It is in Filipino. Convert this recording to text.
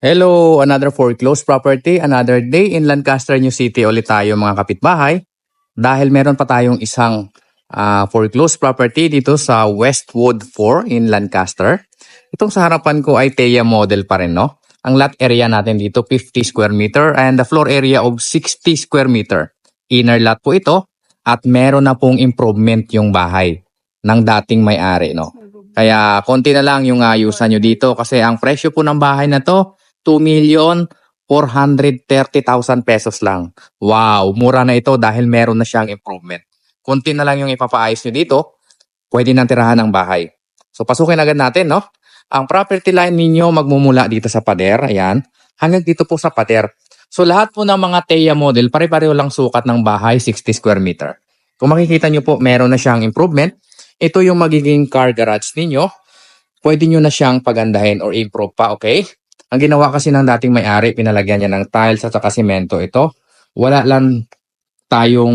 Hello, another foreclosed property, another day in Lancaster, New City ulit tayo mga kapitbahay. Dahil meron pa tayong isang foreclosed property dito sa Westwood 4 in Lancaster. Itong sa harapan ko ay TEIA model pa rin, no? Ang lot area natin dito 50 square meter and the floor area of 60 square meter. Inner lot po ito at meron na pong improvement yung bahay ng dating may-ari, no? Kaya konti na lang yung ayusan nyo dito kasi ang presyo po ng bahay na to 2,430,000 pesos lang. Wow, mura na ito dahil meron na siyang improvement. Kunti na lang yung ipapaayos nyo dito, pwede nang tirahan ng bahay. So pasukin agad natin, no? Ang property line ninyo magmumula dito sa pader, ayan, hanggang dito po sa pader. So lahat po ng mga TEIA model, pare-pareho lang sukat ng bahay, 60 square meter. Kung makikita nyo po, meron na siyang improvement. Ito yung magiging car garage ninyo. Pwede nyo na siyang pagandahin or improve pa, okay? Ang ginawa kasi ng dating may-ari, pinalagyan niya ng tiles at saka semento ito. Wala lang tayong